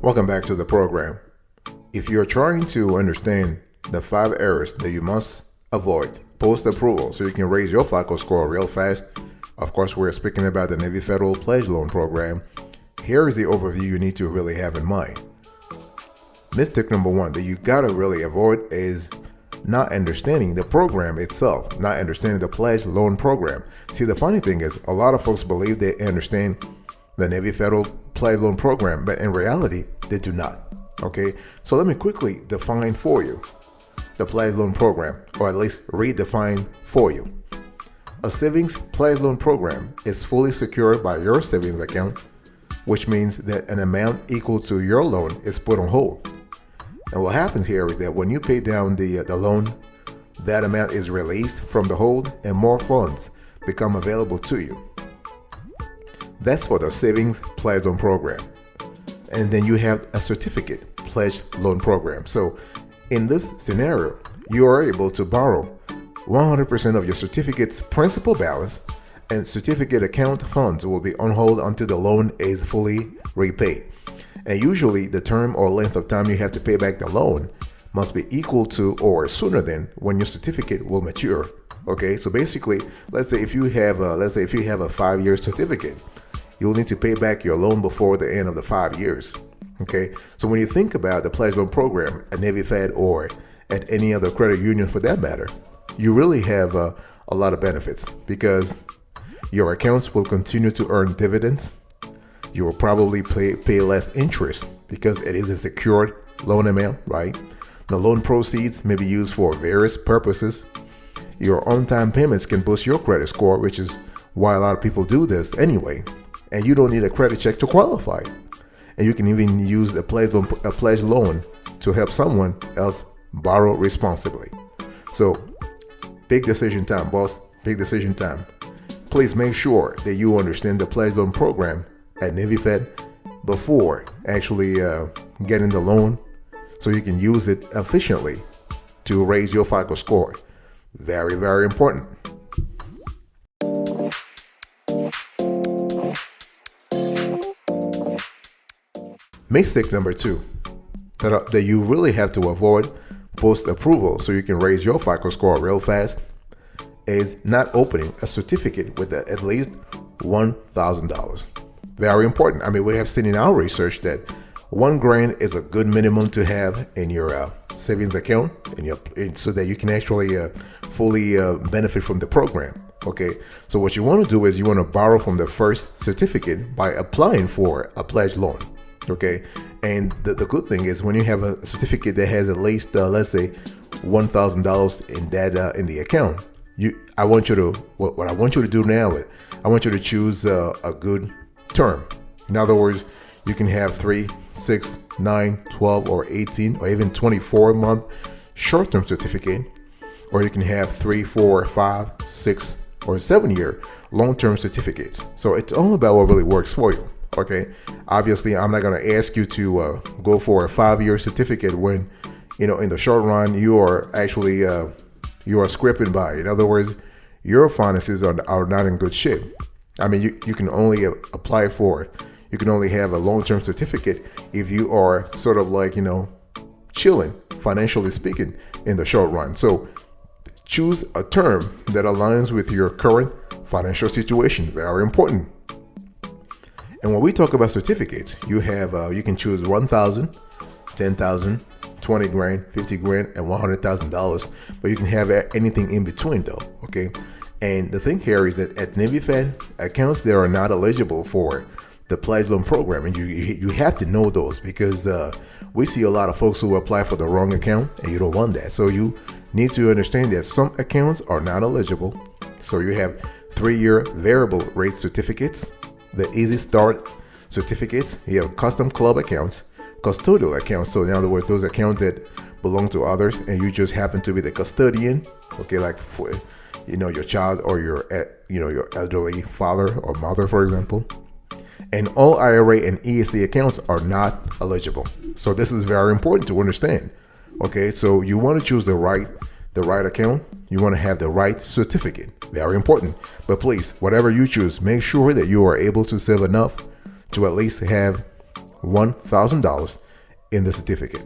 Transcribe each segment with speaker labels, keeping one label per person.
Speaker 1: Welcome back to the program. If you're trying to understand the 5 errors that you must avoid post-approval so you can raise your FICO score real fast, of course we're speaking about the Navy Federal Pledge Loan Program. Here is the overview you need to really have in mind. Mistake number 1 that you gotta really avoid is not understanding the program itself, not understanding the Pledge Loan Program. See, the funny thing is a lot of folks believe they understand the Navy Federal Pledge Loan Program, but in reality, they do not. Okay, so let me quickly define for you the Pledge Loan Program, or at least redefine for you. A savings pledge loan program is fully secured by your savings account, which means that an amount equal to your loan is put on hold. And what happens here is that when you pay down the loan, that amount is released from the hold and more funds become available to you. That's for the savings pledge loan program. And then you have a certificate pledge loan program. So in this scenario, you are able to borrow 100% of your certificate's principal balance, and certificate account funds will be on hold until the loan is fully repaid. And usually the term or length of time you have to pay back the loan must be equal to or sooner than when your certificate will mature. Okay, so basically, let's say if you have a 5-year certificate, you'll need to pay back your loan before the end of the 5 years. Okay, so when you think about the pledge loan program at Navy Fed or at any other credit union for that matter, you really have a lot of benefits because your accounts will continue to earn dividends. You will probably pay less interest because it is a secured loan amount, right? The loan proceeds may be used for various purposes. Your on-time payments can boost your credit score, which is why a lot of people do this anyway. And you don't need a credit check to qualify. And you can even use a pledge loan to help someone else borrow responsibly. So, big decision time, boss. Big decision time. Please make sure that you understand the pledge loan program at Navy Fed before actually getting the loan so you can use it efficiently to raise your FICO score. Very, very important. Mistake number 2 that you really have to avoid post-approval so you can raise your FICO score real fast is not opening a certificate with at least $1,000. Very important. I mean, we have seen in our research that $1,000 is a good minimum to have in your savings account, so that you can actually fully benefit from the program. Okay, so what you want to do is you want to borrow from the first certificate by applying for a pledge loan. Okay, and the good thing is when you have a certificate that has at least let's say $1,000 in that in the account, I want you to do now is I want you to choose a good term. In other words, you can have 3, 6, 9, 12, or 18, or even 24-month short-term certificate, or you can have 3, 4, 5, 6, or 7-year long-term certificates. So it's all about what really works for you. Okay, obviously I'm not going to ask you to go for a 5-year certificate when, in the short run you are actually you are scraping by. In other words, your finances are not in good shape. I mean, you can only apply for, you can only have a long-term certificate if you are sort of like, chilling, financially speaking, in the short run. So choose a term that aligns with your current financial situation. Very important. And when we talk about certificates, you can choose $1,000, $10,000, $20,000, $50,000, and $100,000. But you can have anything in between, though. Okay. And the thing here is that at Navy Fed, accounts that are not eligible for the pledge loan program, and you have to know those because we see a lot of folks who apply for the wrong account, and you don't want that. So you need to understand that some accounts are not eligible. So you have 3-year variable rate certificates, the Easy Start certificates. You have custom club accounts, custodial accounts. So in other words, those accounts that belong to others and you just happen to be the custodian. Okay, like for your child or your elderly father or mother, for example. And all IRA and ESC accounts are not eligible. So this is very important to understand. Okay, so you want to choose the right account. You want to have the right certificate. Very important. But please, whatever you choose, make sure that you are able to save enough to at least have $1,000 in the certificate.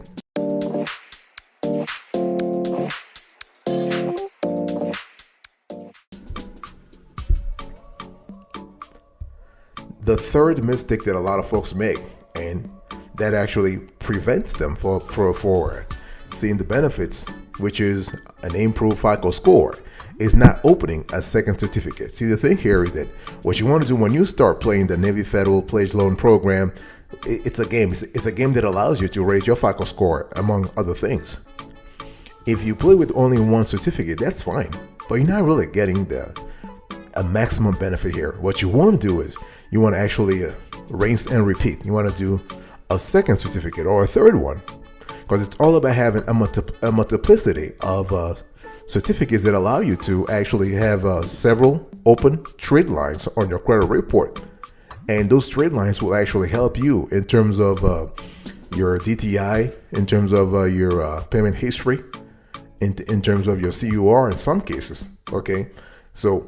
Speaker 1: The third mistake that a lot of folks make, and that actually prevents them for seeing the benefits, which is an improved FICO score, is not opening a second certificate. See, the thing here is that what you want to do when you start playing the Navy Federal Pledge Loan Program, it's a game. It's a game that allows you to raise your FICO score, among other things. If you play with only one certificate, that's fine, but you're not really getting a maximum benefit here. What you want to do is you want to actually rinse and repeat. You want to do a second certificate or a third one, because it's all about having a multiplicity of certificates that allow you to actually have several open trade lines on your credit report. And those trade lines will actually help you in terms of your DTI, in terms of your payment history, in terms of your CUR in some cases. Okay, so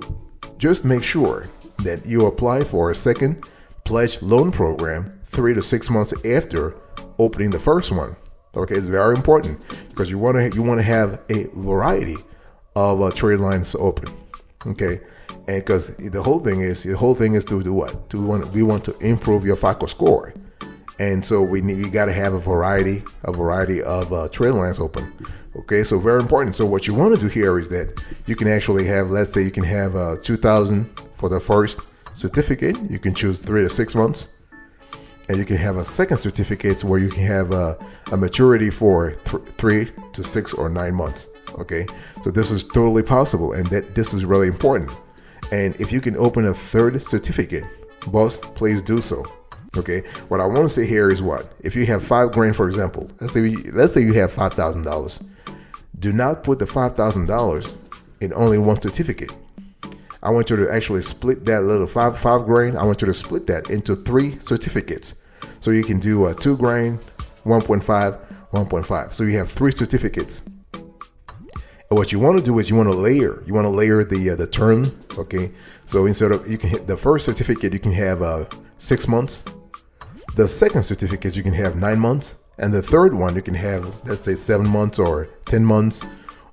Speaker 1: just make sure that you apply for a second pledge loan program 3 to 6 months after opening the first one. Okay, it's very important because you want to have a variety of trade lines open. Okay, and because the whole thing is to do what? We want to improve your FICO score, and so we got to have a variety of trade lines open. Okay, so very important. So what you want to do here is that you can actually have, let's say you can have $2,000 for the first certificate. You can choose 3 to 6 months, and you can have a second certificate where you can have a maturity for 3 to 6 or 9 months. Okay, so this is totally possible, and this is really important. And if you can open a third certificate, boss, please do so. Okay, what I want to say here is what? If you have $5,000, for example, let's say you have $5,000. Do not put the $5,000 in only one certificate. I want you to actually split that little $5,000. I want you to split that into 3 certificates. So you can do $2,000, 1.5, 1.5. So you have 3 certificates. And what you want to do is you want to layer the term. Okay, so instead of, you can hit the first certificate, you can have 6 months. The second certificate you can have 9 months, and the third one you can have, let's say, 7 months or 10 months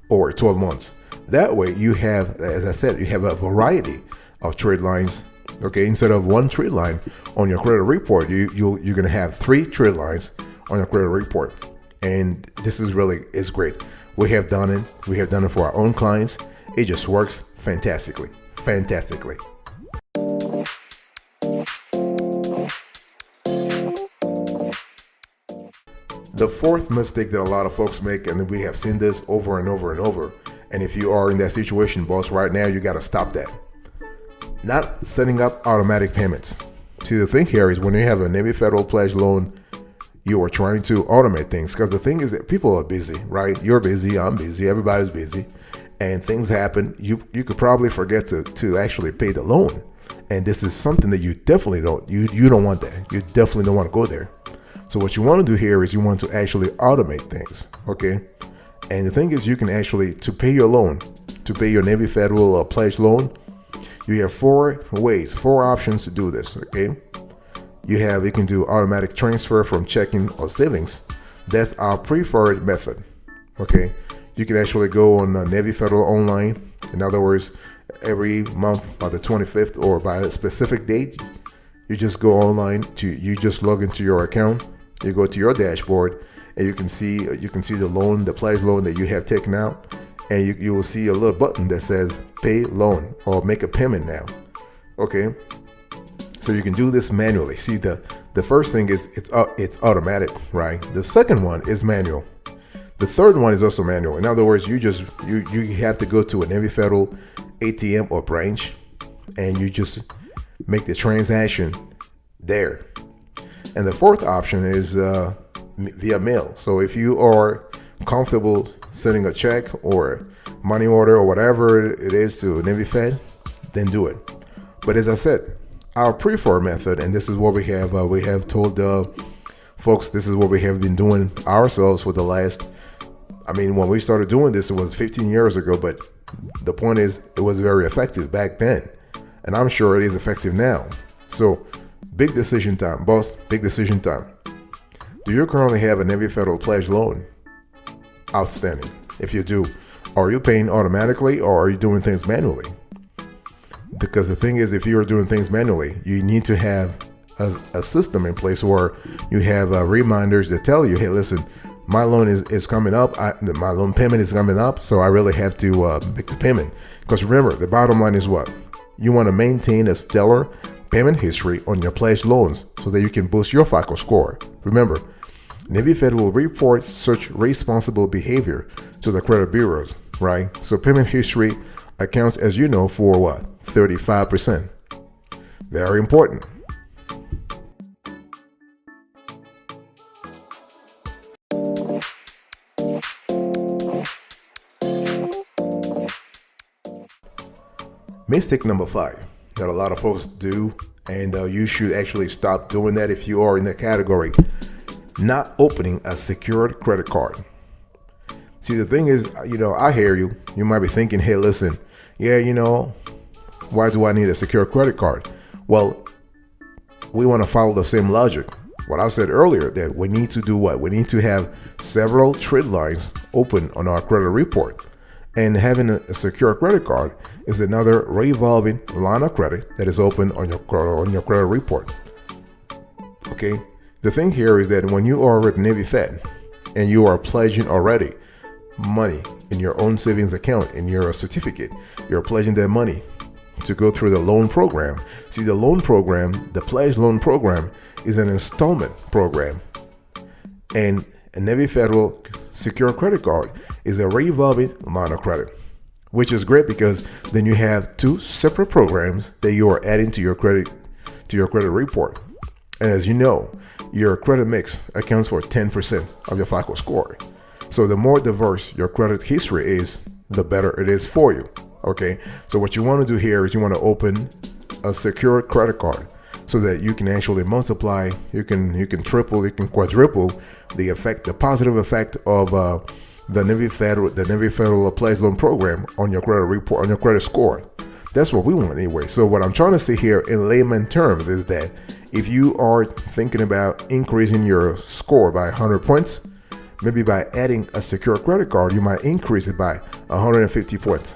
Speaker 1: or 12 months. That way you have, as I said, you have a variety of trade lines. Okay, instead of one trade line on your credit report, you're going to have 3 trade lines on your credit report, and this is great. We have done it. We have done it for our own clients. It just works fantastically. The fourth mistake that a lot of folks make, and we have seen this over and over and over, and if you are in that situation, boss, right now, you got to stop that. Not setting up automatic payments. See, the thing here is when you have a Navy Federal Pledge loan, you are trying to automate things, because the thing is that people are busy, right? You're busy, I'm busy, everybody's busy, and things happen. You could probably forget to actually pay the loan, and this is something that you definitely you don't want that. You definitely don't want to go there. So what you want to do here is you want to actually automate things, okay? And the thing is, you can actually, to pay your loan, to pay your Navy Federal Pledge loan, you have 4 options to do this, okay? You can do automatic transfer from checking or savings. That's our preferred method, okay? You can actually go on Navy Federal online. In other words, every month by the 25th or by a specific date, you just go online, you just log into your account. You go to your dashboard, and you can see the loan, the pledge loan that you have taken out, and you will see a little button that says pay loan or make a payment now. Okay, so you can do this manually. See, the first thing is it's automatic, right? The second one is manual. The third one is also manual. In other words, you have to go to a Navy Federal ATM or branch, and you just make the transaction there. And the fourth option is via mail. So if you are comfortable sending a check or money order or whatever it is to Navy Fed, then do it. But as I said, our preferred method, and this is what we have told folks, this is what we have been doing ourselves for the last, when we started doing this, it was 15 years ago, but the point is, it was very effective back then, and I'm sure it is effective now. So Big decision time, boss. Big decision time. Do you currently have a Navy Federal pledge loan? Outstanding. If you do, are you paying automatically or are you doing things manually? Because the thing is, if you are doing things manually, you need to have a system in place where you have reminders that tell you, hey, listen, my loan is coming up. My loan payment is coming up, so I really have to make the payment. Because remember, the bottom line is what? You want to maintain a stellar payment history on your pledged loans so that you can boost your FICO score. Remember, Navy Fed will report such responsible behavior to the credit bureaus, right? So payment history accounts, as you know, for what? 35%. Very important. Mistake number 5 that a lot of folks do, and you should actually stop doing that if you are in that category: not opening a secured credit card. See, the thing is, I hear you. You might be thinking, hey, listen, yeah, why do I need a secure credit card? Well, we want to follow the same logic. What I said earlier, that we need to do what? We need to have several trade lines open on our credit report. And having a secure credit card is another revolving line of credit that is open on your credit report. Okay? The thing here is that when you are with Navy Fed and you are pledging already money in your own savings account, in your certificate, you're pledging that money to go through the loan program. See, the loan program, the pledge loan program, is an installment program. And a Navy Federal secure credit card is a revolving line of credit, which is great because then you have 2 separate programs that you are adding to your credit report. And as you know, your credit mix accounts for 10% of your FICO score. So the more diverse your credit history is, the better it is for you. Okay, so what you want to do here is you want to open a secure credit card so that you can actually multiply, you can triple, you can quadruple the positive effect of the Navy Federal Pledge Loan Program on your credit report, on your credit score. That's what we want anyway. So what I'm trying to say here in layman terms is that if you are thinking about increasing your score by 100 points, maybe by adding a secure credit card, you might increase it by 150 points.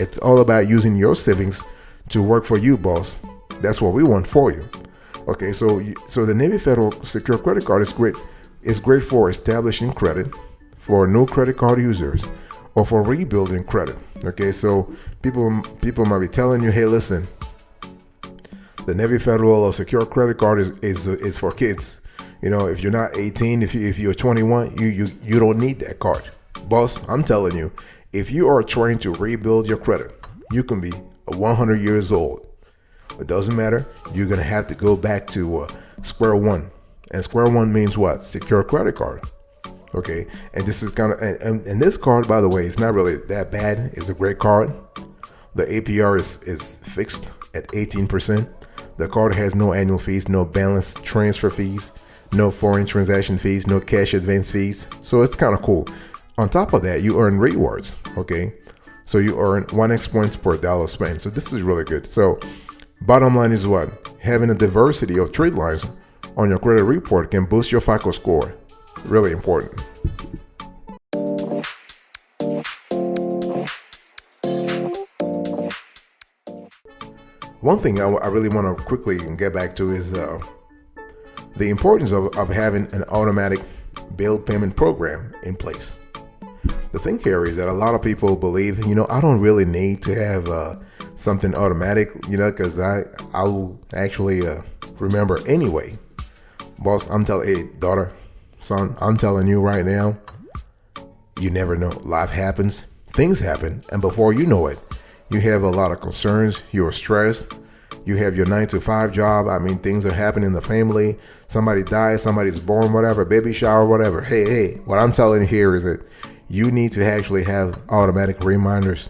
Speaker 1: It's all about using your savings to work for you, boss. That's what we want for you. Okay, so the Navy Federal Secure Credit Card is great. It's great for establishing credit for new credit card users or for rebuilding credit. Okay, so people might be telling you, hey, listen, the Navy Federal Secure Credit Card is for kids. If you're not 18, if you're 21, you don't need that card. Boss, I'm telling you, if you are trying to rebuild your credit, you can be 100 years old. It doesn't matter. You're going to have to go back to square one. And square one means what? Secure credit card. Okay. And this is kind of, and this card, by the way, is not really that bad. It's a great card. The APR is fixed at 18%. The card has no annual fees, no balance transfer fees, no foreign transaction fees, no cash advance fees. So it's kind of cool. On top of that, you earn rewards. Okay. So you earn 1x points per dollar spent. So this is really good. So bottom line is what? Having a diversity of trade lines on your credit report can boost your FICO score. Really important. One thing I really want to quickly get back to is the importance of having an automatic bill payment program in place. The thing here is that a lot of people believe, I don't really need to have something automatic, because I'll actually remember anyway. Boss, hey, daughter, son, I'm telling you right now, you never know. Life happens, things happen, and before you know it, you have a lot of concerns, you're stressed, you have your 9-to-5 job. I mean, things are happening in the family, somebody dies, somebody's born, whatever, baby shower, whatever. Hey, what I'm telling you here is that you need to actually have automatic reminders,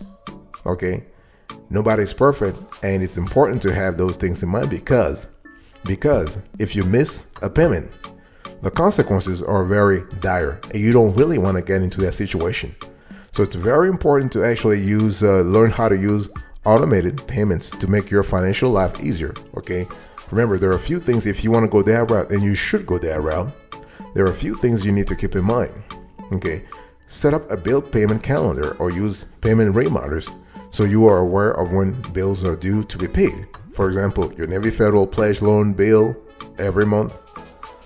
Speaker 1: okay? Nobody's perfect, and it's important to have those things in mind because if you miss a payment, the consequences are very dire, and you don't really want to get into that situation. So it's very important to actually learn how to use automated payments to make your financial life easier, okay? Remember, there are a few things, if you want to go that route, and you should go that route, there are a few things you need to keep in mind. Okay, set up a bill payment calendar or use payment reminders so you are aware of when bills are due to be paid. For example, your Navy Federal pledge loan bill every month.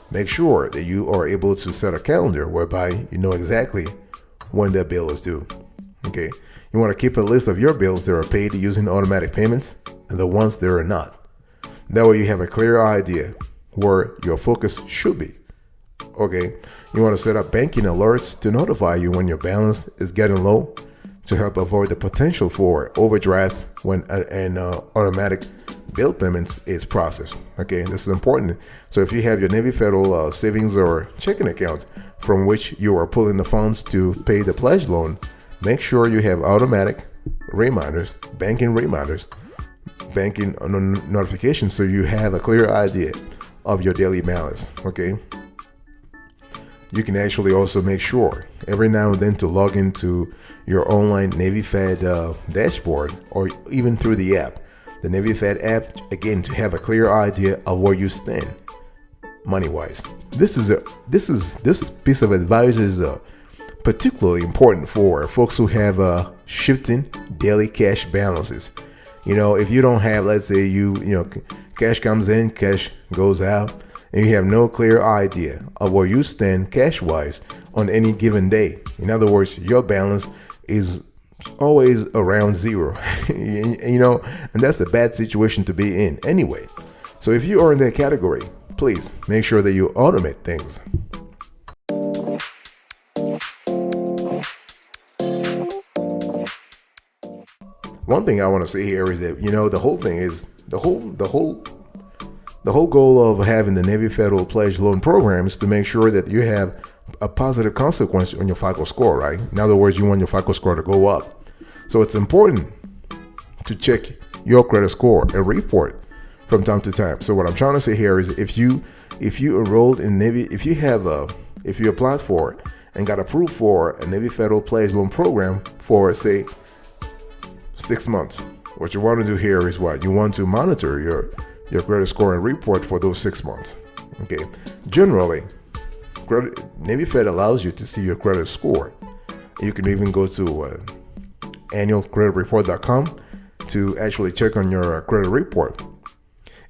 Speaker 1: Make sure that you are able to set a calendar whereby you know exactly when that bill is due. Okay, you want to keep a list of your bills that are paid using automatic payments and the ones that are not. That way you have a clear idea where your focus should be. Okay, you want to set up banking alerts to notify you when your balance is getting low to help avoid the potential for overdrafts when an automatic bill payments is processed. Okay, this is important. So if you have your Navy Federal savings or checking account from which you are pulling the funds to pay the pledge loan, make sure you have automatic reminders, banking notifications, so you have a clear idea of your daily balance. Okay, you can actually also make sure every now and then to log into your online Navy Fed dashboard, or even through the app, the Navy Fed app, again, to have a clear idea of where you stand money-wise. This piece of advice is particularly important for folks who have shifting daily cash balances. You know, if you don't have, let's say cash comes in, cash goes out, and you have no clear idea of where you stand cash-wise on any given day. In other words, your balance is always around zero, and that's a bad situation to be in anyway. So if you are in that category, please make sure that you automate things. One thing I want to say here is that, the whole thing is the whole goal of having the Navy Federal Pledge Loan Program is to make sure that you have a positive consequence on your FICO score, right? In other words, you want your FICO score to go up. So it's important to check your credit score and report from time to time. So what I'm trying to say here is if you enrolled in Navy, if you applied for and got approved for a Navy Federal Pledge Loan Program for, say, 6 months, what you want to do here is what? You want to monitor your credit score and report for those 6 months. Okay. Generally, Navy Fed allows you to see your credit score. You can even go to annualcreditreport.com to actually check on your credit report.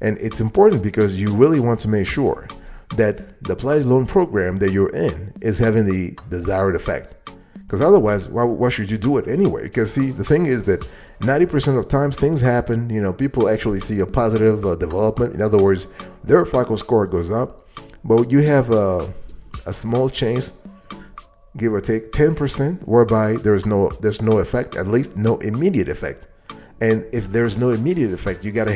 Speaker 1: And it's important because you really want to make sure that the pledge loan program that you're in is having the desired effect. Because otherwise, why should you do it anyway? Because see, the thing is that 90% of times things happen, people actually see a positive development. In other words, their FICO score goes up, but you have a small change, give or take 10%, whereby there's no effect, at least no immediate effect. And if there's no immediate effect, you gotta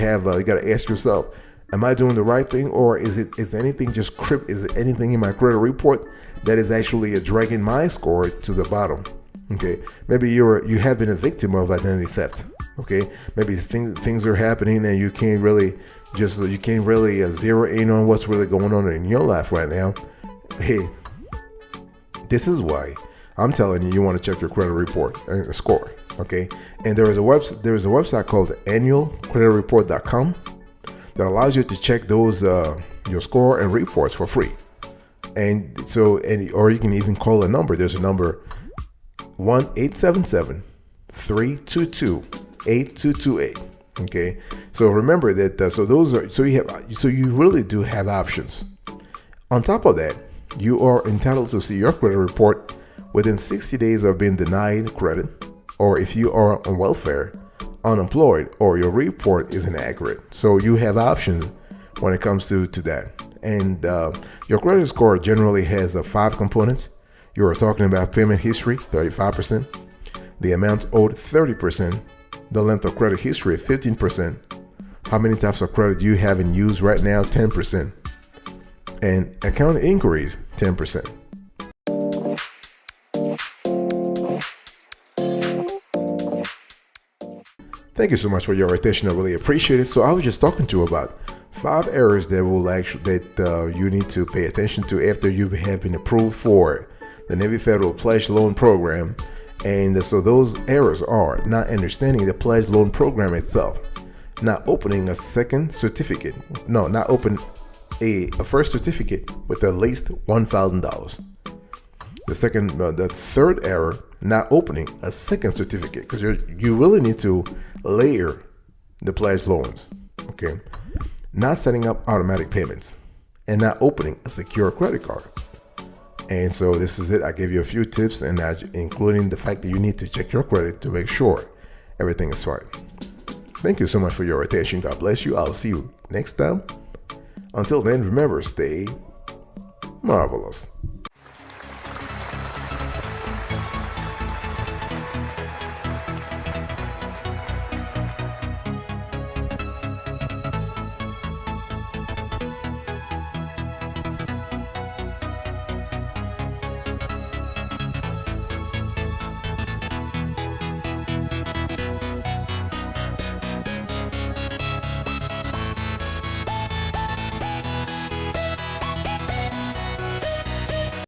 Speaker 1: ask yourself, am I doing the right thing, or is anything is anything in my credit report that is actually dragging my score to the bottom? Okay, maybe you have been a victim of identity theft. Okay, maybe things are happening and you can't really zero in on what's really going on in your life right now. Hey, this is why I'm telling you want to check your credit report and score. Okay, and there is a website called annualcreditreport.com that allows you to check those your score and reports for free. Or you can even call a number. There's a number 1-877-322-8228. Okay, so remember that. You really do have options. On top of that, you are entitled to see your credit report within 60 days of being denied credit, or if you are on welfare, unemployed, or your report is inaccurate. So you have options when it comes to that. And your credit score generally has 5 components. You are talking about payment history, 35%, the amount owed, 30%, the length of credit history, 15%, how many types of credit you have in use right now, 10%, and account inquiries, 10%. Thank you so much for your attention. I really appreciate it. So I was just talking to you about 5 areas that you need to pay attention to after you have been approved for the Navy Federal Pledge Loan Program. And so those errors are not understanding the Pledge Loan Program itself, not opening a second certificate. No, not open a first certificate with at least $1,000. The third error, not opening a second certificate, because you really need to layer the pledge loans. Okay, not setting up automatic payments, and not opening a secure credit card. And so this is it. I gave you a few tips, and including the fact that you need to check your credit to make sure everything is fine. Thank you so much for your attention. God bless you. I'll see you next time. Until then, remember, stay marvelous.